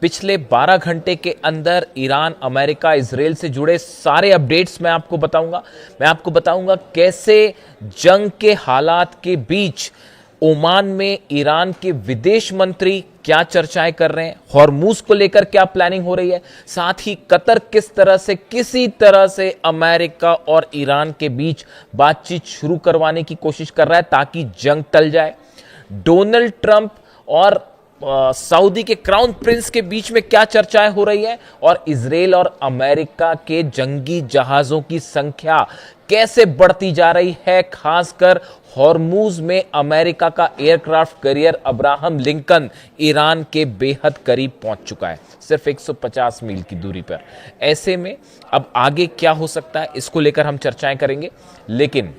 पिछले 12 घंटे के अंदर ईरान, अमेरिका, इजराइल से जुड़े सारे अपडेट्स मैं आपको बताऊंगा कैसे जंग के हालात के बीच ओमान में ईरान के विदेश मंत्री क्या चर्चाएं कर रहे हैं, हॉर्मूज को लेकर क्या प्लानिंग हो रही है, साथ ही कतर किसी तरह से अमेरिका और ईरान के बीच बातचीत शुरू करवाने की कोशिश कर रहा है ताकि जंग टल जाए। डोनाल्ड ट्रंप और सऊदी के क्राउन प्रिंस के बीच में क्या चर्चाएं हो रही है और इजराइल और अमेरिका के जंगी जहाजों की संख्या कैसे बढ़ती जा रही है, खासकर हॉर्मूज में अमेरिका का aircraft carrier Abraham Lincoln Iran के बेहद करीब पहुंच चुका है, सिर्फ 150 मील की दूरी पर। ऐसे में अब आगे क्या हो सकता है, इसको लेकर हम चर्चाएं करेंगे। लेकिन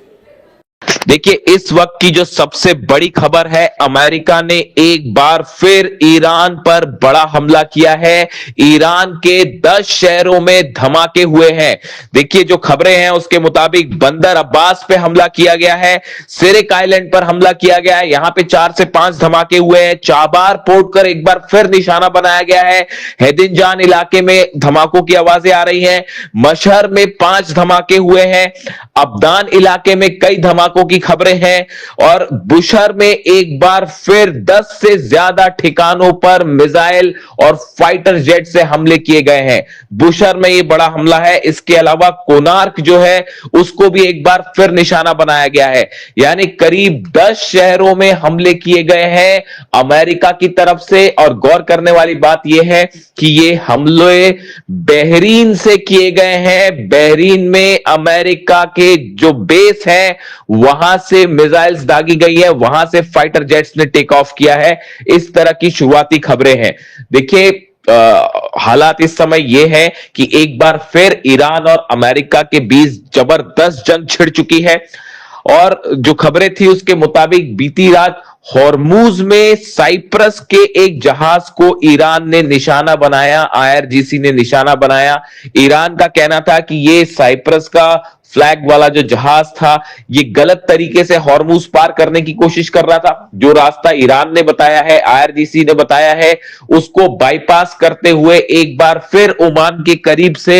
देखिए, इस वक्त की जो सबसे बड़ी खबर है, अमेरिका ने एक बार फिर ईरान पर बड़ा हमला किया है। ईरान के 10 शहरों में धमाके हुए हैं। देखिए, जो खबरें हैं उसके मुताबिक बंदर अब्बास पे हमला किया गया है, सिरिक आइलैंड पर हमला किया गया है, यहां पे 4 से 5 धमाके हुए हैं। चाबार पोर्ट पर एक बार फिर निशाना बनाया गया है। हैदिनजान इलाके में धमाकों की आवाजें आ रही हैं। मशहर में 5 धमाके हुए हैं। अब्दान इलाके में कई धमाकों की खबरें हैं और बुशहर में एक बार फिर 10 से ज्यादा ठिकानों पर मिसाइल और फाइटर जेट से हमले किए गए हैं। बुशहर में यह बड़ा हमला है। इसके अलावा कोनार्क जो है उसको भी एक बार फिर निशाना बनाया गया है। यानी करीब 10 शहरों में हमले किए गए हैं अमेरिका की तरफ से। और गौर करने वाली बात यह है कि ये हमले बहरीन से किए गए हैं। बहरीन में अमेरिका के जो बेस है वहां से मिसाइल्स दागी गई है, वहां से फाइटर जेट्स ने टेक ऑफ किया है। इस तरह की शुरुआती खबरें हैं। देखिए, हालात इस समय यह है कि एक बार फिर ईरान और अमेरिका के बीच जबरदस्त जंग छिड़ चुकी है। और जो खबरें थी उसके मुताबिक बीती रात हॉर्मूज में साइप्रस के एक जहाज को ईरान ने निशाना बनाया, IRGC ने निशाना बनाया। ईरान का कहना था कि ये साइप्रस का फ्लैग वाला जो जहाज था ये गलत तरीके से हॉर्मूज पार करने की कोशिश कर रहा था। जो रास्ता ईरान ने बताया है, IRGC ने बताया है, उसको बाईपास करते हुए एक बार फिर ओमान के करीब से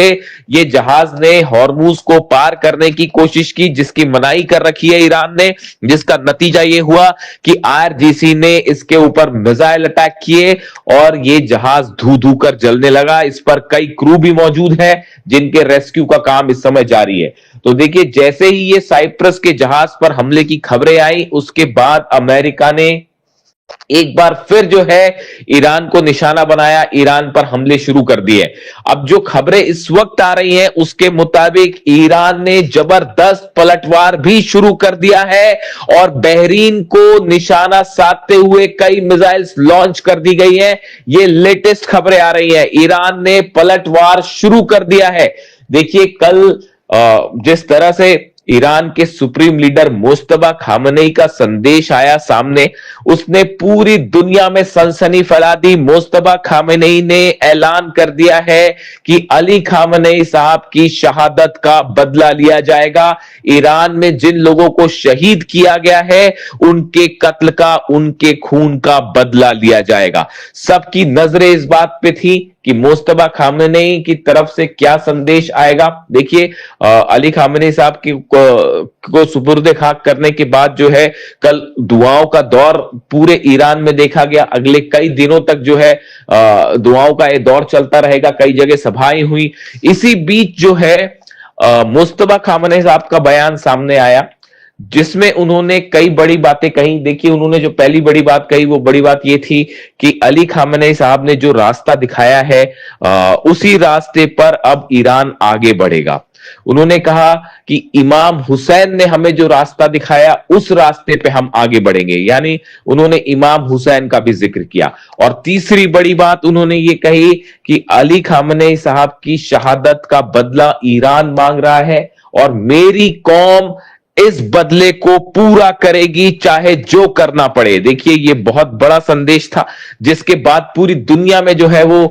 ये जहाज ने हॉर्मूज को पार करने की कोशिश की, जिसकी मनाही कर रखी है ईरान ने। जिसका नतीजा ये हुआ कि IRGC ने इसके ऊपर मिसाइल अटैक किए और ये जहाज धू धू कर जलने लगा। इस पर कई क्रू भी मौजूद है जिनके रेस्क्यू का काम इस समय जारी है। तो देखिए, जैसे ही ये साइप्रस के जहाज पर हमले की खबरें आई उसके बाद अमेरिका ने एक बार फिर जो है ईरान को निशाना बनाया, ईरान पर हमले शुरू कर दिए। अब जो खबरें इस वक्त आ रही हैं उसके मुताबिक ईरान ने जबरदस्त पलटवार भी शुरू कर दिया है और बहरीन को निशाना साधते हुए कई मिसाइल्स लॉन्च कर दी गई हैं। ये लेटेस्ट खबरें आ रही हैं। ईरान ने पलटवार शुरू कर दिया है। देखिए, कल जिस तरह से ईरान के सुप्रीम लीडर मुस्तफा खामनेई का संदेश आया सामने, उसने पूरी दुनिया में सनसनी फैला दी। मुस्तफा खामनेई ने ऐलान कर दिया है कि अली खामनेई साहब की शहादत का बदला लिया जाएगा। ईरान में जिन लोगों को शहीद किया गया है उनके कत्ल का, उनके खून का बदला लिया जाएगा। सबकी नजरें इस बात पे थी कि मुस्तफा खामनेई की तरफ से क्या संदेश आएगा। देखिए, अली खामनेई साहब को सुपुर्द खाक करने के बाद जो है कल दुआओं का दौर पूरे ईरान में देखा गया। अगले कई दिनों तक जो है दुआओं का ये दौर चलता रहेगा। कई जगह सभाएं हुई। इसी बीच जो है मुस्तफा खामनेई साहब का बयान सामने आया जिसमें उन्होंने कई बड़ी बातें कही। देखिए, उन्होंने जो पहली बड़ी बात कही वो बड़ी बात ये थी कि अली खामनेई साहब ने जो रास्ता दिखाया है उसी रास्ते पर अब ईरान आगे बढ़ेगा। उन्होंने कहा कि इमाम हुसैन ने हमें जो रास्ता दिखाया उस रास्ते पे हम आगे बढ़ेंगे। यानी उन्होंने इमाम हुसैन का भी जिक्र किया। और तीसरी बड़ी बात उन्होंने ये कही कि अली खामनेई साहब की शहादत का बदला ईरान मांग रहा है और मेरी कौम इस बदले को पूरा करेगी चाहे जो करना पड़े। देखिए ये बहुत बड़ा संदेश था, जिसके बाद पूरी दुनिया में जो है वो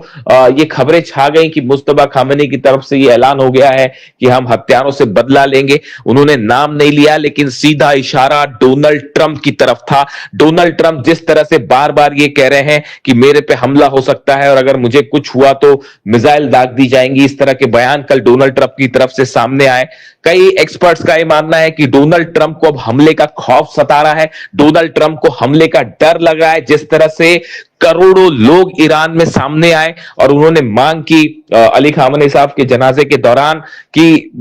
ये खबरें छा गई कि मुस्तफा खामेनी की तरफ से ये ऐलान हो गया है कि हम हत्यारों से बदला लेंगे। उन्होंने नाम नहीं लिया, लेकिन सीधा इशारा डोनाल्ड ट्रंप की तरफ था। डोनाल्ड ट्रंप जिस तरह से बार बार ये कह रहे हैं कि मेरे पे हमला हो सकता है और अगर मुझे कुछ हुआ तो मिसाइल दाग दी जाएंगी, इस तरह के बयान कल डोनाल्ड ट्रंप की तरफ से सामने आए। कई एक्सपर्ट्स का यह मानना है कि डोनाल्ड ट्रंप को अब हमले का खौफ सता रहा है, डोनाल्ड ट्रंप को हमले का डर लग रहा है। जिस तरह से करोड़ों लोग ईरान में सामने आए और उन्होंने मांग की अली खामेनी साहब के जनाजे के दौरान कि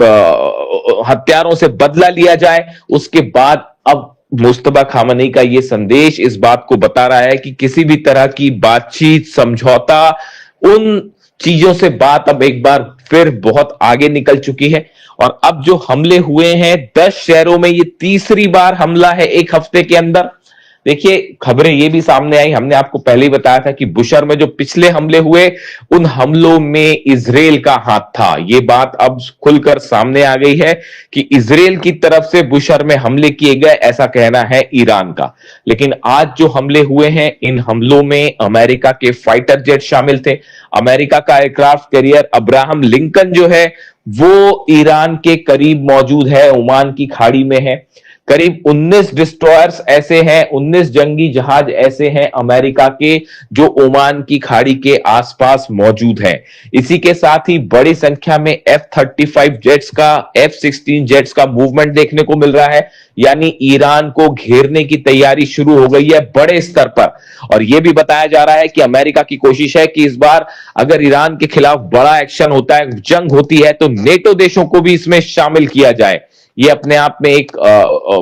हत्यारों से बदला लिया जाए, उसके बाद अब मुस्तफा खामेनी का यह संदेश इस बात को बता रहा है कि किसी भी तरह की बातचीत, समझौता, उन चीजों से बात अब एक बार फिर बहुत आगे निकल चुकी है। और अब जो हमले हुए हैं 10 शहरों में, ये तीसरी बार हमला है एक हफ्ते के अंदर। देखिए खबरें ये भी सामने आई, हमने आपको पहले ही बताया था कि बुशर में जो पिछले हमले हुए, उन हमलों में इजराइल का हाथ था। ये बात अब खुलकर सामने आ गई है कि इजराइल की तरफ से बुशर में हमले किए गए, ऐसा कहना है ईरान का। लेकिन आज जो हमले हुए हैं, इन हमलों में अमेरिका के फाइटर जेट शामिल थे। अमेरिका का एयरक्राफ्ट कैरियर अब्राहम लिंकन जो है वो ईरान के करीब मौजूद है, ओमान की खाड़ी में है। करीब 19 डिस्ट्रॉयर्स ऐसे हैं, 19 जंगी जहाज ऐसे हैं अमेरिका के जो ओमान की खाड़ी के आसपास मौजूद हैं। इसी के साथ ही बड़ी संख्या में F-35 जेट्स का, F-16 जेट्स का मूवमेंट देखने को मिल रहा है। यानी ईरान को घेरने की तैयारी शुरू हो गई है बड़े स्तर पर। और यह भी बताया जा रहा है कि अमेरिका की कोशिश है कि इस बार अगर ईरान के खिलाफ बड़ा एक्शन होता है, जंग होती है, तो नेटो देशों को भी इसमें शामिल किया जाए। ये अपने आप में एक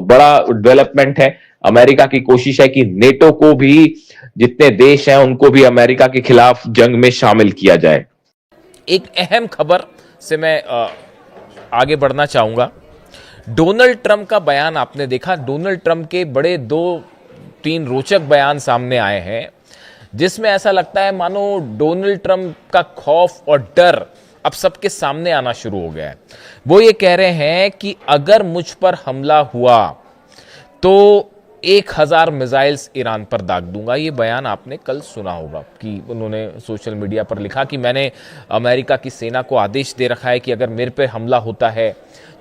बड़ा डेवलपमेंट है। अमेरिका की कोशिश है कि नेटो को भी, जितने देश हैं उनको भी अमेरिका के खिलाफ जंग में शामिल किया जाए। एक अहम खबर से मैं आगे बढ़ना चाहूंगा। डोनाल्ड ट्रंप का बयान आपने देखा। डोनाल्ड ट्रंप के बड़े 2-3 रोचक बयान सामने आए हैं, जिसमें ऐसा लगता है मानो डोनाल्ड ट्रंप का खौफ और डर अब सबके सामने आना शुरू हो गया है। वो ये कह रहे हैं कि अगर मुझ पर हमला हुआ तो 1000 मिसाइल्स ईरान पर दाग दूंगा। ये बयान आपने कल सुना होगा कि उन्होंने सोशल मीडिया पर लिखा कि मैंने अमेरिका की सेना को आदेश दे रखा है कि अगर मेरे पे हमला होता है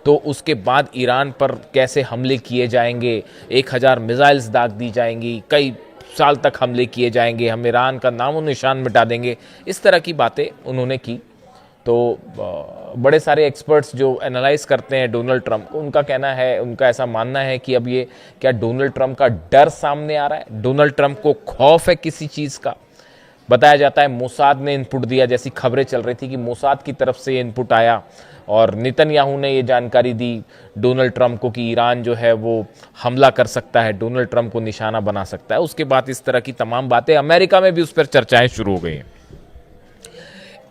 तो उसके बाद ईरान पर कैसे हमले किए जाएंगे, 1000 मिसाइल्स दाग दी जाएंगी, कई साल तक हमले किए जाएंगे, हम ईरान का नामो निशान मिटा देंगे। इस तरह की बातें उन्होंने की। तो बड़े सारे एक्सपर्ट्स जो एनालाइज करते हैं डोनाल्ड ट्रंप को, उनका कहना है, उनका ऐसा मानना है कि अब ये क्या डोनाल्ड ट्रंप का डर सामने आ रहा है, डोनाल्ड ट्रंप को खौफ है किसी चीज़ का। बताया जाता है मोसाद ने इनपुट दिया, जैसी खबरें चल रही थी कि मोसाद की तरफ से इनपुट आया और नेतन्याहू ने ये जानकारी दी डोनाल्ड ट्रंप को कि ईरान जो है वो हमला कर सकता है, डोनाल्ड ट्रंप को निशाना बना सकता है। उसके बाद इस तरह की तमाम बातें, अमेरिका में भी उस पर चर्चाएं शुरू हो गई हैं।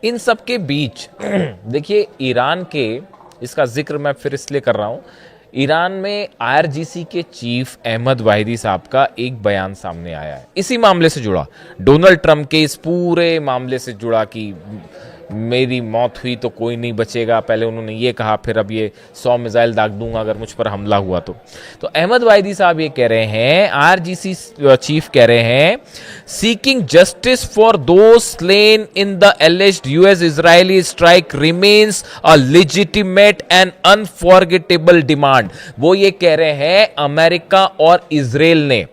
इन सब के बीच देखिए ईरान के, इसका जिक्र मैं फिर इसलिए कर रहा हूं, ईरान में IRGC के चीफ अहमद वाहिदी साहब का एक बयान सामने आया है इसी मामले से जुड़ा, डोनाल्ड ट्रंप के इस पूरे मामले से जुड़ा कि मेरी मौत हुई तो कोई नहीं बचेगा। पहले उन्होंने ये कहा, फिर अब ये 100 मिसाइल दाग दूंगा अगर मुझ पर हमला हुआ तो अहमद वाहिदी साहब ये कह रहे हैं, IRGC चीफ कह रहे हैं, seeking justice for those slain in the एलिज्ड US Israeli strike remains a legitimate and unforgettable demand. वो ये कह रहे हैं अमेरिका और इजराइल ने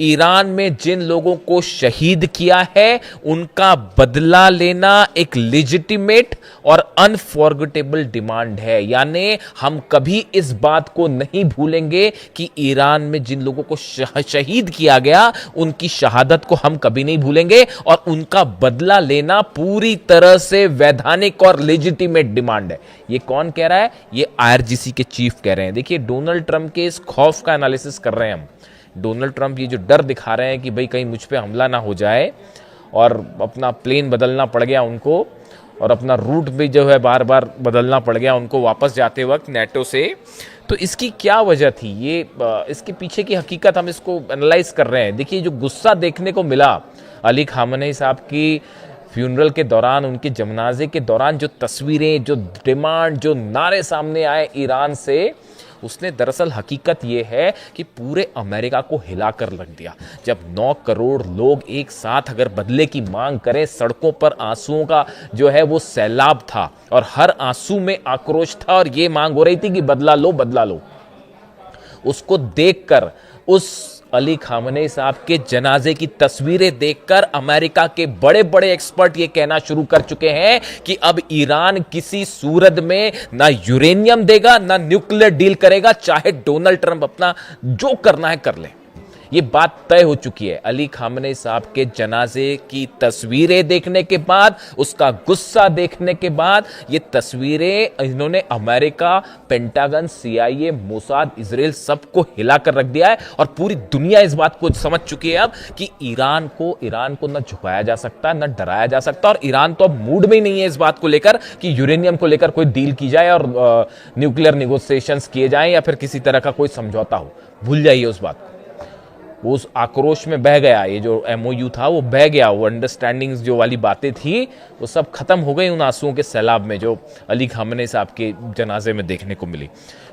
ईरान में जिन लोगों को शहीद किया है उनका बदला लेना एक लेजिटिमेट और अनफॉरगेटेबल डिमांड है। यानी हम कभी इस बात को नहीं भूलेंगे कि ईरान में जिन लोगों को शहीद किया गया, उनकी शहादत को हम कभी नहीं भूलेंगे और उनका बदला लेना पूरी तरह से वैधानिक और लेजिटिमेट डिमांड है। ये कौन कह रहा है? ये IRGC के चीफ कह रहे हैं। देखिए डोनाल्ड ट्रंप के इस खौफ का एनालिसिस कर रहे हैं हम। डोनाल्ड ट्रंप ये जो डर दिखा रहे हैं कि भाई कहीं मुझ पे हमला ना हो जाए, और अपना प्लेन बदलना पड़ गया उनको, और अपना रूट भी जो है बार बार बदलना पड़ गया उनको वापस जाते वक्त नेटो से। तो इसकी क्या वजह थी, ये इसके पीछे की हकीकत हम इसको एनालाइज कर रहे हैं। देखिए जो गुस्सा देखने को मिला अली खामेनी साहब की फ्यूनरल के दौरान, उनके जनाजे के दौरान, जो तस्वीरें, जो डिमांड, जो नारे सामने आए ईरान से, उसने दरअसल हकीकत ये है कि पूरे अमेरिका को हिला कर रख दिया। जब 9 करोड़ लोग एक साथ अगर बदले की मांग करें, सड़कों पर आंसुओं का जो है वो सैलाब था और हर आंसू में आक्रोश था और ये मांग हो रही थी कि बदला लो बदला लो। उसको देखकर, उस अली खामनेई साहब के जनाजे की तस्वीरें देखकर अमेरिका के बड़े बड़े एक्सपर्ट ये कहना शुरू कर चुके हैं कि अब ईरान किसी सूरत में ना यूरेनियम देगा ना न्यूक्लियर डील करेगा, चाहे डोनाल्ड ट्रंप अपना जो करना है कर ले। ये बात तय हो चुकी है। अली खामनेई साहब के जनाजे की तस्वीरें देखने के बाद, उसका गुस्सा देखने के बाद, ये तस्वीरें इन्होंने America, pentagon, CIA, Mossad, Israel सबको हिला कर रख दिया है और पूरी दुनिया इस बात को समझ चुकी है अब कि ईरान को न झुकाया जा सकता, न डराया जा सकता। और ईरान तो अब मूड में ही नहीं है इस बात को लेकर कि यूरेनियम को लेकर कोई डील की जाए और न्यूक्लियर निगोशिएशंस किए जाएं या फिर किसी तरह का कोई समझौता हो। भूल जाइए उस बात को। वो उस आक्रोश में बह गया, ये जो MOU था वो बह गया, वो अंडरस्टैंडिंग्स जो वाली बातें थी वो सब खत्म हो गई उन आंसुओं के सैलाब में जो अली खामनेई साहब के जनाजे में देखने को मिली।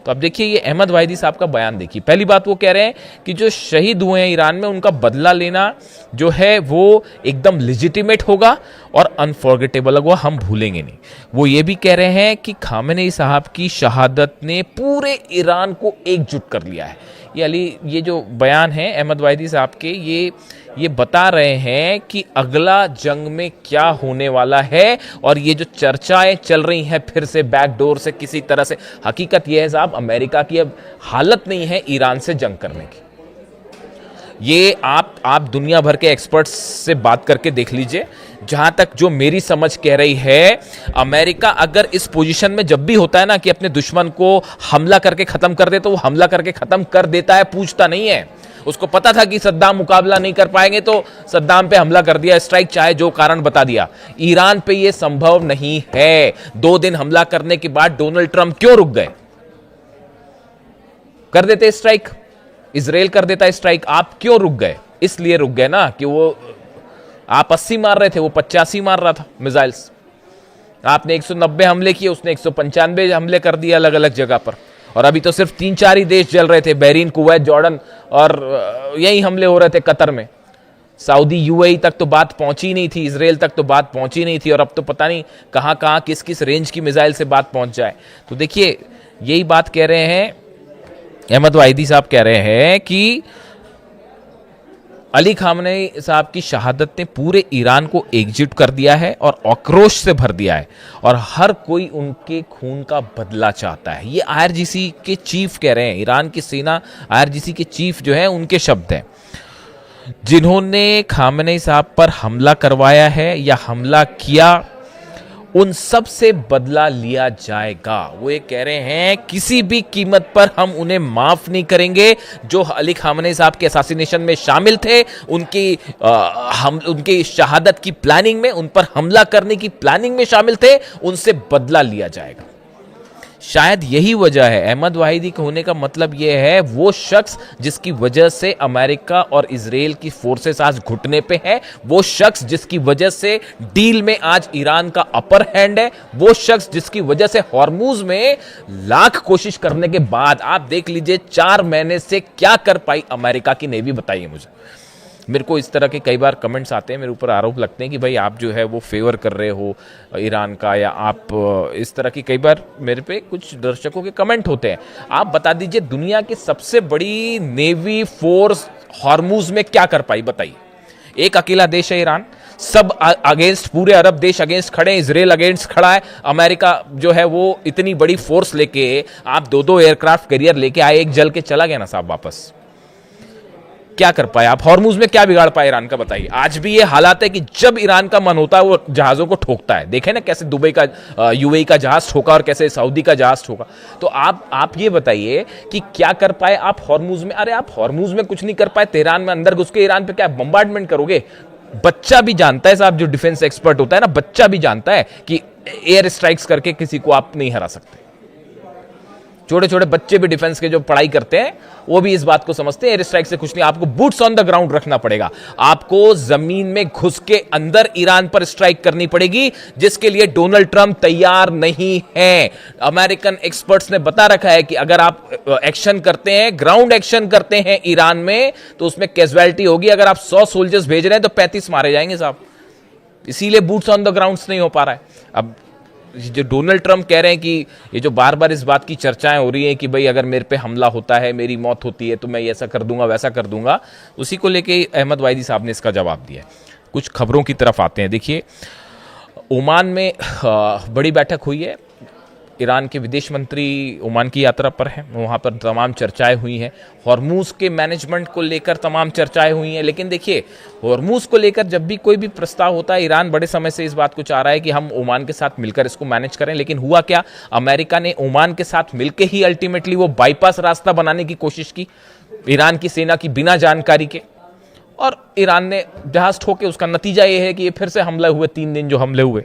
तो अब देखिए ये अहमद वाहिदी साहब का बयान देखिए। पहली बात वो कह रहे हैं कि जो शहीद हुए हैं ईरान में उनका बदला लेना जो है वो एकदम लेजिटिमेट होगा और अनफॉरगेटेबल होगा, हम भूलेंगे नहीं। वो ये भी कह रहे हैं कि खामनेई साहब की शहादत ने पूरे ईरान को एकजुट कर लिया है। ये जो बयान है अहमद वाहिदी साहब के, ये बता रहे हैं कि अगला जंग में क्या होने वाला है और ये जो चर्चाएं चल रही हैं फिर से बैकडोर से किसी तरह से, हकीकत यह है साहब अमेरिका की अब हालत नहीं है ईरान से जंग करने की। ये आप दुनिया भर के एक्सपर्ट्स से बात करके देख लीजिए। जहां तक जो मेरी समझ कह रही है, अमेरिका अगर इस पोजीशन में जब भी होता है ना कि अपने दुश्मन को हमला करके खत्म कर दे, तो वो हमला करके खत्म कर देता है, पूछता नहीं है। उसको पता था कि सद्दाम मुकाबला नहीं कर पाएंगे तो सद्दाम पे हमला कर दिया, स्ट्राइक, चाहे जो कारण बता दिया। ईरान पे ये संभव नहीं है। 2 दिन हमला करने के बाद डोनाल्ड ट्रंप क्यों रुक गए? कर देते स्ट्राइक, इजराइल कर देता स्ट्राइक, आप क्यों रुक गए? इसलिए रुक गए ना कि वो आप 80 मार रहे थे, वो 85 मार रहा था मिसाइल्स। आपने 190 हमले किए, उसने 195 हमले कर दिए अलग अलग जगह पर। और अभी तो सिर्फ 3-4 ही देश जल रहे थे, बहरीन, कुवैत, जॉर्डन, और यही हमले हो रहे थे कतर में। सऊदी, UAE तक तो बात पहुंची नहीं थी, इजराइल तक तो बात पहुंची नहीं थी, और अब तो पता नहीं कहां कहां किस किस रेंज की मिसाइल से बात पहुंच जाए। तो देखिए यही बात कह रहे हैं अहमद वाहिदी साहब, कह रहे हैं कि अली खामनेई साहब की शहादत ने पूरे ईरान को एकजुट कर दिया है और आक्रोश से भर दिया है और हर कोई उनके खून का बदला चाहता है। ये IRGC के चीफ कह रहे हैं, ईरान की सेना IRGC के चीफ जो है उनके शब्द हैं, जिन्होंने खामनेई साहब पर हमला करवाया है या हमला किया, उन सब से बदला लिया जाएगा। वो ये कह रहे हैं किसी भी कीमत पर हम उन्हें माफ नहीं करेंगे। जो अली खामनेई साहब के असैसिनेशन में शामिल थे, उनकी शहादत की प्लानिंग में, उन पर हमला करने की प्लानिंग में शामिल थे, उनसे बदला लिया जाएगा। शायद यही वजह है, अहमद वाहिदी के होने का मतलब यह है, वो शख्स जिसकी वजह से अमेरिका और इजराइल की फोर्सेस आज घुटने पे है, वो शख्स जिसकी वजह से डील में आज ईरान का अपर हैंड है, वो शख्स जिसकी वजह से हॉर्मुज में लाख कोशिश करने के बाद आप देख लीजिए 4 महीने से क्या कर पाई अमेरिका की नेवी, बताइए मुझे। मेरे को इस तरह के कई बार कमेंट्स आते हैं, मेरे ऊपर आरोप लगते हैं कि भाई आप जो है वो फेवर कर रहे हो ईरान का, या आप इस तरह की कई बार मेरे पे कुछ दर्शकों के कमेंट होते हैं। आप बता दीजिए दुनिया की सबसे बड़ी नेवी फोर्स हॉर्मुज में क्या कर पाई, बताइए। एक अकेला देश है ईरान, सब अगेंस्ट, पूरे अरब देश अगेंस्ट खड़े हैं, इजराइल अगेंस्ट खड़ा है, अमेरिका जो है वो इतनी बड़ी फोर्स लेके, आप 2-2 एयरक्राफ्ट कैरियर लेके आए, एक जल के चला गया ना साहब वापस। क्या कर पाए आप? हॉर्मुज में क्या बिगाड़ पाए ईरान का, बताइए। आज भी ये हालात है कि जब ईरान का मन होता है वो जहाजों को ठोकता है। देखे ना कैसे दुबई का UAE का जहाज ठोका और कैसे सऊदी का जहाज ठोका। तो आप ये बताइए कि क्या कर पाए आप हॉर्मुज में? अरे आप हॉर्मुज में कुछ नहीं कर पाए, तेहरान में अंदर घुस के ईरान पे क्या बम्बार्डमेंट करोगे? बच्चा भी जानता है साहब, जो डिफेंस एक्सपर्ट होता है ना, बच्चा भी जानता है कि एयर स्ट्राइक्स करके किसी को आप नहीं हरा सकते। छोटे छोटे बच्चे भी डिफेंस के जो पढ़ाई करते हैं वो भी इस बात को समझते हैं एयर स्ट्राइक से कुछ नहीं, आपको बूट्स ऑन द ग्राउंड रखना पड़ेगा, आपको जमीन में घुस के अंदर ईरान पर स्ट्राइक करनी पड़ेगी, जिसके लिए डोनाल्ड ट्रंप तैयार नहीं है। अमेरिकन एक्सपर्ट्स ने बता रखा है कि अगर आप एक्शन करते हैं, ग्राउंड एक्शन करते हैं ईरान में, तो उसमें कैजुअलिटी होगी। अगर आप 100 सोल्जर्स भेज रहे हैं तो 35 मारे जाएंगे साहब, इसीलिए बूट्स ऑन द ग्राउंड नहीं हो पा रहा है। अब जो डोनाल्ड ट्रंप कह रहे हैं कि ये जो बार बार इस बात की चर्चाएं हो रही हैं कि भाई अगर मेरे पे हमला होता है, मेरी मौत होती है, तो मैं ऐसा कर दूंगा वैसा कर दूंगा, उसी को लेके अहमद वाहिदी साहब ने इसका जवाब दिया है। कुछ खबरों की तरफ आते हैं। देखिए, ओमान में बड़ी बैठक हुई है, ईरान के विदेश मंत्री ओमान की यात्रा पर हैं, वहाँ पर तमाम चर्चाएं हुई हैं, हॉर्मूज के मैनेजमेंट को लेकर तमाम चर्चाएं हुई हैं। लेकिन देखिए, हॉर्मूज को लेकर जब भी कोई भी प्रस्ताव होता है, ईरान बड़े समय से इस बात को चाह रहा है कि हम ओमान के साथ मिलकर इसको मैनेज करें। लेकिन हुआ क्या, अमेरिका ने ओमान के साथ मिलकर ही अल्टीमेटली वो बाईपास रास्ता बनाने की कोशिश की ईरान की सेना की बिना जानकारी के, और ईरान ने जहाज ठोके। उसका नतीजा ये है कि ये फिर से हमले हुए, 3 दिन जो हमले हुए।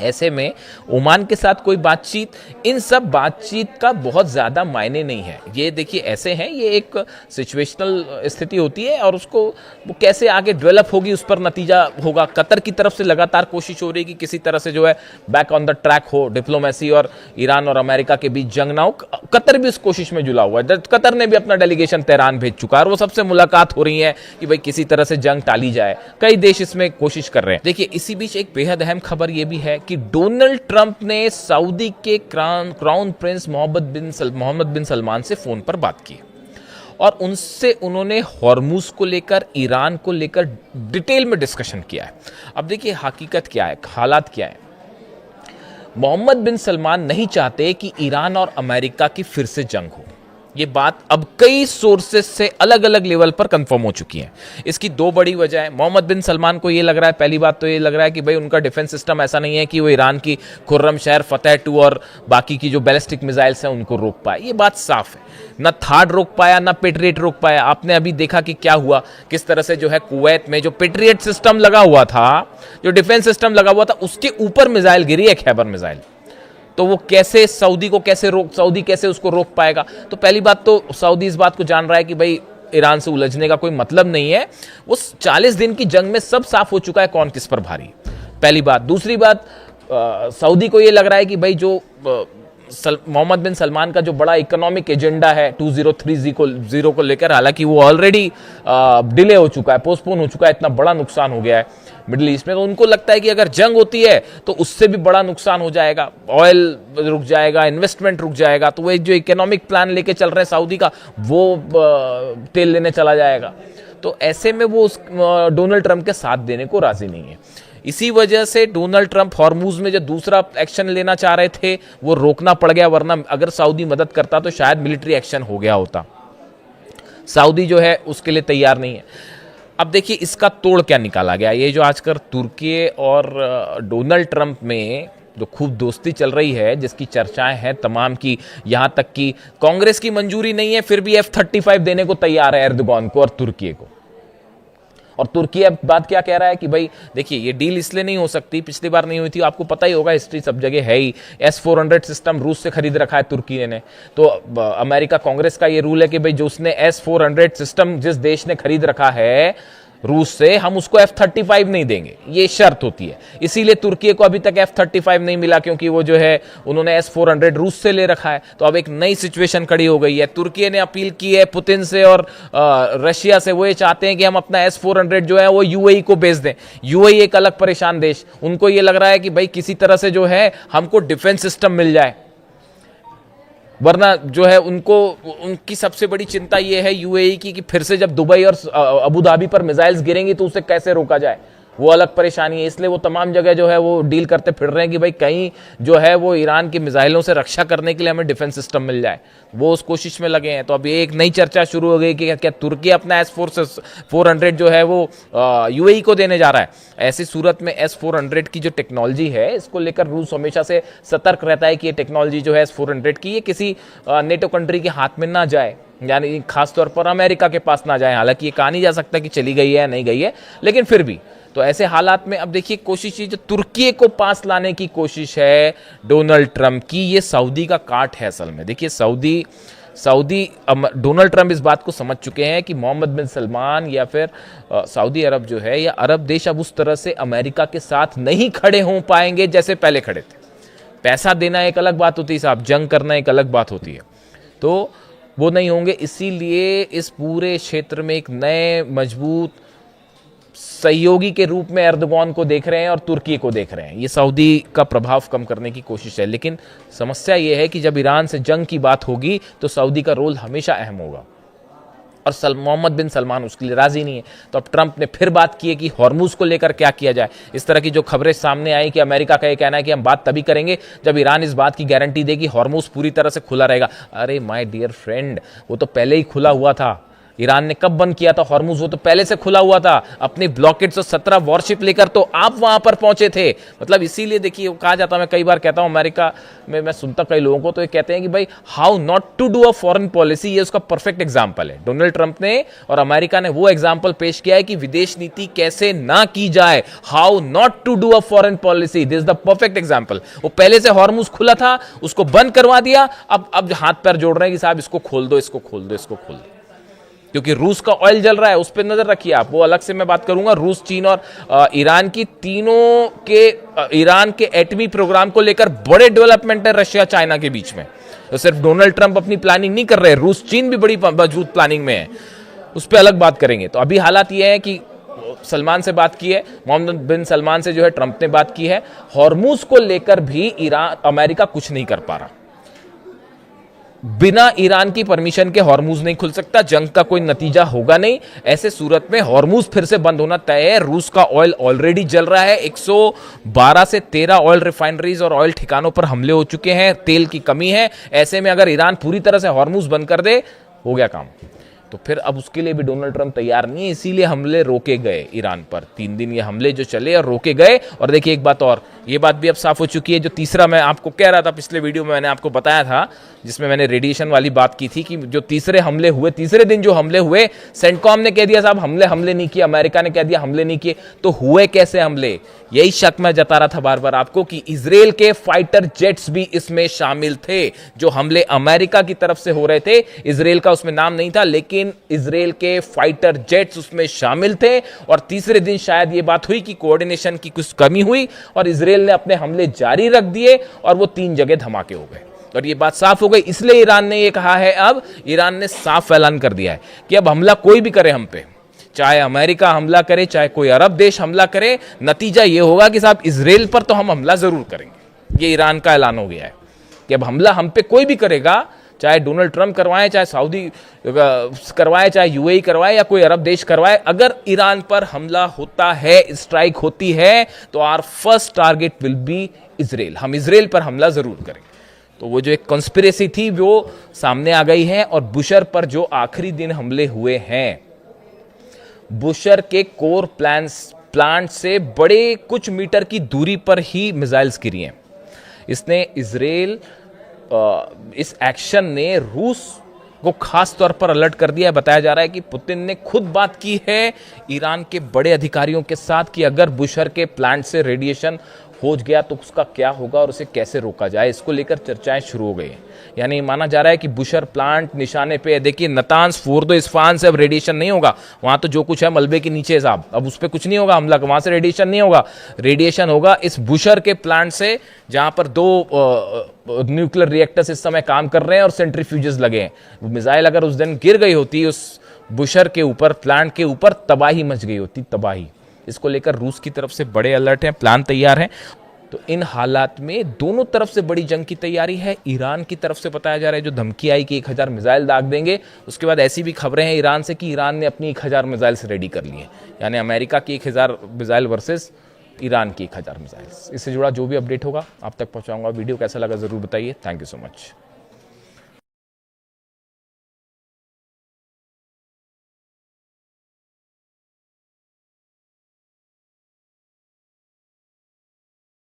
ऐसे में ओमान के साथ कोई बातचीत, इन सब बातचीत का बहुत ज़्यादा मायने नहीं है। ये देखिए ऐसे हैं, ये एक सिचुएशनल स्थिति होती है और उसको वो कैसे आगे डेवलप होगी उस पर नतीजा होगा। कतर की तरफ से लगातार कोशिश हो रही है कि किसी तरह से जो है बैक ऑन द ट्रैक हो डिप्लोमेसी, और ईरान और अमेरिका के बीच जंग ना हो। कतर भी उस कोशिश में जुला हुआ है, कतर ने भी अपना डेलीगेशन तेहरान भेज चुका है और वो सबसे मुलाकात हो रही है कि भाई किसी तरह से जंग टाली जाए। कई देश इसमें कोशिश कर रहे हैं। देखिए, इसी बीच एक बेहद अहम खबर ये भी है कि डोनाल्ड ट्रंप ने सऊदी के क्राउन प्रिंस मोहम्मद बिन सलमान से फोन पर बात की और उनसे उन्होंने हॉर्मूज को लेकर, ईरान को लेकर डिटेल में डिस्कशन किया है। अब देखिए हकीकत क्या है, हालात क्या है। मोहम्मद बिन सलमान नहीं चाहते कि ईरान और अमेरिका की फिर से जंग हो। ये बात अब कई सोर्सेस से अलग अलग लेवल पर कंफर्म हो चुकी है। इसकी 2 बड़ी वजह है। मोहम्मद बिन सलमान को ये लग रहा है, पहली बात तो ये लग रहा है कि भाई उनका डिफेंस सिस्टम ऐसा नहीं है कि वो ईरान की खुर्रम शहर, फतेह 2 और बाकी की जो बैलिस्टिक मिसाइल्स हैं उनको रोक पाए। ये बात साफ है। ना थार्ड रोक पाया, ना पेट्रियट रोक पाया। आपने अभी देखा कि क्या हुआ, किस तरह से जो है कुवैत में जो पेट्रियट सिस्टम लगा हुआ था, जो डिफेंस सिस्टम लगा हुआ था, उसके ऊपर मिसाइल गिरी है, खैबर मिसाइल। तो वो कैसे सऊदी कैसे उसको रोक पाएगा। तो पहली बात तो सऊदी इस बात को जान रहा है कि भाई ईरान से उलझने का कोई मतलब नहीं है। वो 40 दिन की जंग में सब साफ हो चुका है कौन किस पर भारी, पहली बात। दूसरी बात, सऊदी को ये लग रहा है कि भाई जो मोहम्मद बिन सलमान का जो बड़ा इकोनॉमिक एजेंडा है 2030 को लेकर, हालांकि वो ऑलरेडी डिले हो चुका है, पोस्टपोन हो चुका है, इतना बड़ा नुकसान हो गया है मिडिल ईस्ट में। तो उनको लगता है कि अगर जंग होती है तो उससे भी बड़ा नुकसान हो जाएगा, ऑयल रुक जाएगा, इन्वेस्टमेंट रुक जाएगा। तो वो जो इकोनॉमिक प्लान लेके चल रहे हैं सऊदी का, वो तेल लेने चला जाएगा। तो ऐसे में वो डोनाल्ड ट्रंप के साथ देने को राजी नहीं है। इसी वजह से डोनाल्ड ट्रंप हॉर्मूज में जो दूसरा एक्शन लेना चाह रहे थे वो रोकना पड़ गया, वरना अगर सऊदी मदद करता तो शायद मिलिट्री एक्शन हो गया होता। सऊदी जो है उसके लिए तैयार नहीं है। अब देखिए इसका तोड़ क्या निकाला गया। ये जो आजकल तुर्की और डोनाल्ड ट्रंप में जो खूब दोस्ती चल रही है, जिसकी चर्चाएं हैं तमाम की, यहां तक कि कांग्रेस की मंजूरी नहीं है फिर भी F-35 देने को तैयार है एर्दोगान को और तुर्की को। और तुर्की अब बात क्या कह रहा है कि भाई देखिए ये डील इसलिए नहीं हो सकती, पिछली बार नहीं हुई थी, आपको पता ही होगा, हिस्ट्री सब जगह है ही। S-400 सिस्टम रूस से खरीद रखा है तुर्की ने। तो अमेरिका कांग्रेस का ये रूल है कि भाई जो उसने S-400 सिस्टम जिस देश ने खरीद रखा है रूस से, हम उसको F-35 नहीं देंगे, ये शर्त होती है। इसीलिए तुर्की को अभी तक F-35 नहीं मिला, क्योंकि वो जो है उन्होंने S-400 रूस से ले रखा है। तो अब एक नई सिचुएशन खड़ी हो गई है। तुर्की ने अपील की है पुतिन से और रशिया से, वो ये चाहते हैं कि हम अपना S-400 जो है वो UAE को बेच दें। UAE एक अलग परेशान देश, उनको ये लग रहा है कि भाई किसी तरह से जो है हमको डिफेंस सिस्टम मिल जाए, वरना जो है उनकी सबसे बड़ी चिंता यह है UAE की कि फिर से जब दुबई और अबू धाबी पर मिसाइल्स गिरेंगी तो उसे कैसे रोका जाए, वो अलग परेशानी है। इसलिए वो तमाम जगह जो है वो डील करते फिर रहे हैं कि भाई कहीं जो है वो ईरान की मिसाइलों से रक्षा करने के लिए हमें डिफेंस सिस्टम मिल जाए, वो उस कोशिश में लगे हैं। तो अब ये एक नई चर्चा शुरू हो गई कि क्या तुर्की अपना S-400 जो है वो UAE को देने जा रहा है। ऐसी सूरत में S-400 की जो टेक्नोलॉजी है, इसको लेकर रूस हमेशा से सतर्क रहता है कि ये टेक्नोलॉजी जो है S-400 की, ये किसी नेटो कंट्री के हाथ में ना जाए, यानी खासतौर पर अमेरिका के पास ना जाए। हालांकि ये कहा नहीं जा सकता कि चली गई है या नहीं गई है, लेकिन फिर भी तो ऐसे हालात में अब देखिए कोशिश ये जो तुर्की को पास लाने की कोशिश है डोनाल्ड ट्रंप की, ये सऊदी का काट है असल में। देखिए डोनाल्ड ट्रंप इस बात को समझ चुके हैं कि मोहम्मद बिन सलमान या फिर सऊदी अरब जो है या अरब देश अब उस तरह से अमेरिका के साथ नहीं खड़े हो पाएंगे जैसे पहले खड़े थे। पैसा देना एक अलग बात होती है साहब, जंग करना एक अलग बात होती है, तो वो नहीं होंगे। इसीलिए इस पूरे क्षेत्र में एक नए मजबूत सहयोगी के रूप में एर्दोगान को देख रहे हैं और तुर्की को देख रहे हैं। ये सऊदी का प्रभाव कम करने की कोशिश है, लेकिन समस्या ये है कि जब ईरान से जंग की बात होगी तो सऊदी का रोल हमेशा अहम होगा और मोहम्मद बिन सलमान उसके लिए राजी नहीं है। तो अब ट्रंप ने फिर बात की है कि हॉर्मुज को लेकर क्या किया जाए। इस तरह की जो खबरें सामने आई कि अमेरिका का ये कहना है कि हम बात तभी करेंगे जब ईरान इस बात की गारंटी देगी हॉर्मुज पूरी तरह से खुला रहेगा। अरे माय डियर फ्रेंड, वो तो पहले ही खुला हुआ था। ईरान ने कब बंद किया था हॉर्मुज? वो तो पहले से खुला हुआ था अपनी ब्लॉकेड्स और 17 वॉरशिप लेकर, तो आप वहां पर पहुंचे थे। मतलब इसीलिए देखिए कहा जाता है, मैं कई बार कहता हूं अमेरिका में, मैं सुनता कई लोगों को तो ये कहते हैं कि भाई how not to do a foreign policy, ये उसका परफेक्ट एग्जांपल है। डोनाल्ड ट्रंप ने और अमेरिका ने वो एग्जांपल पेश किया है कि विदेश नीति कैसे ना की जाए, how not to do a foreign policy, this is the perfect example. वो पहले से हॉर्मुज खुला था, उसको बंद करवा दिया, अब हाथ पैर जोड़ रहे हैं कि साहब इसको खोल दो, इसको खोल दो, इसको खोल दो, क्योंकि रूस का ऑयल जल रहा है, उस पर नजर रखिए आप। वो अलग से मैं बात करूंगा। रूस, चीन और ईरान की तीनों के ईरान के एटमी प्रोग्राम को लेकर बड़े डेवलपमेंट है रशिया चाइना के बीच में। तो सिर्फ डोनाल्ड ट्रंप अपनी प्लानिंग नहीं कर रहे, रूस चीन भी बड़ी मजबूत प्लानिंग में है, उस पर अलग बात करेंगे। तो अभी हालात ये है कि सलमान से बात की है, मोहम्मद बिन सलमान से जो है ट्रंप ने बात की है। हॉर्मुज को लेकर भी अमेरिका कुछ नहीं कर पा रहा। बिना ईरान की परमिशन के हॉर्मुज नहीं खुल सकता, जंग का कोई नतीजा होगा नहीं। ऐसे सूरत में हॉर्मुज फिर से बंद होना तय है। रूस का ऑयल ऑलरेडी जल रहा है, 112 से 13 ऑयल रिफाइनरीज और ऑयल ठिकानों पर हमले हो चुके हैं, तेल की कमी है। ऐसे में अगर ईरान पूरी तरह से हॉर्मुज बंद कर दे, हो गया काम। तो फिर अब उसके लिए भी डोनाल्ड ट्रंप तैयार नहीं है, इसीलिए हमले रोके गए ईरान पर। 3 दिन ये हमले जो चले और रोके गए। और देखिए एक बात और, ये बात भी अब साफ हो चुकी है, जो तीसरा मैं आपको कह रहा था पिछले वीडियो में, मैंने आपको बताया था जिसमें मैंने रेडिएशन वाली बात की थी कि जो तीसरे हमले हुए, तीसरे दिन जो हमले हुए, सेंटकॉम ने कह दिया साहब हमले नहीं किए, अमेरिका ने कह दिया हमले नहीं किए। तो हुए कैसे हमले? यही शक मैं जता रहा था बार बार आपको कि इजराइल के फाइटर जेट्स भी इसमें शामिल थे। जो हमले अमेरिका की तरफ से हो रहे थे, इजराइल का उसमें नाम नहीं था, लेकिन इजराइल के फाइटर जेट्स उसमें शामिल थे। और तीसरे दिन शायद ये बात हुई कि कोऑर्डिनेशन की कुछ कमी हुई और इजराइल ने अपने हमले जारी रख दिए और वो 3 जगह धमाके हो गए और ये बात साफ हो गई। इसलिए ईरान ने ये कहा है, अब ईरान ने साफ ऐलान कर दिया है कि अब हमला कोई भी करे हम पे, चाहे अमेरिका हमला करे, चाहे कोई अरब देश हमला करे, नतीजा ये होगा कि साहब इजराइल पर तो हम हमला जरूर करेंगे। ये ईरान का ऐलान हो गया है कि अब हमला हम पे कोई भी करेगा, चाहे डोनाल्ड ट्रंप करवाए, चाहे सऊदी करवाए, चाहे यूएई करवाए या कोई अरब देश करवाए, अगर ईरान पर हमला होता है, स्ट्राइक होती है, तो our first target will be Israel. हम इजराइल पर हमला जरूर करेंगे। तो वो जो एक कॉन्स्पिरेसी थी वो सामने आ गई है। और बुशर पर जो आखिरी दिन हमले हुए हैं, बुशर के कोर प्लांट से बड़े कुछ मीटर की दूरी पर ही मिसाइल्स गिरी हैं। इसने इजराइल इस एक्शन ने रूस को खास तौर पर अलर्ट कर दिया है। बताया जा रहा है कि पुतिन ने खुद बात की है ईरान के बड़े अधिकारियों के साथ कि अगर बुशर के प्लांट से रेडिएशन हो गया तो उसका क्या होगा और उसे कैसे रोका जाए, इसको लेकर चर्चाएं शुरू हो गई हैं। यानी माना जा रहा है कि बुशर प्लांट निशाने पे है। देखिए नतांज, फोर्दो, इस्फहान से अब रेडिएशन नहीं होगा, वहां तो जो कुछ है मलबे के नीचे साहब, अब उस पर कुछ नहीं होगा हमला, वहां से रेडिएशन नहीं होगा। रेडिएशन होगा इस बुशर के प्लांट से, जहां पर 2 न्यूक्लियर रिएक्टर्स इस समय काम कर रहे हैं और सेंट्रीफ्यूजेस लगे हैं। मिसाइल अगर उस दिन गिर गई होती उस बुशर के ऊपर, प्लांट के ऊपर, तबाही मच गई होती, तबाही। इसको लेकर रूस की तरफ से बड़े अलर्ट हैं, प्लान तैयार हैं। तो इन हालात में दोनों तरफ से बड़ी जंग की तैयारी है। ईरान की तरफ से बताया जा रहा है जो धमकी आई कि 1000 मिसाइल दाग देंगे, उसके बाद ऐसी भी खबरें हैं ईरान से कि ईरान ने अपनी 1000 मिसाइल्स रेडी कर ली हैं। यानी अमेरिका की 1000 मिसाइल वर्सेस ईरान की 1000 मिसाइल्स। इससे जुड़ा जो भी अपडेट होगा आप तक पहुंचाऊंगा। वीडियो कैसा लगा जरूर बताइए। Thank you so much.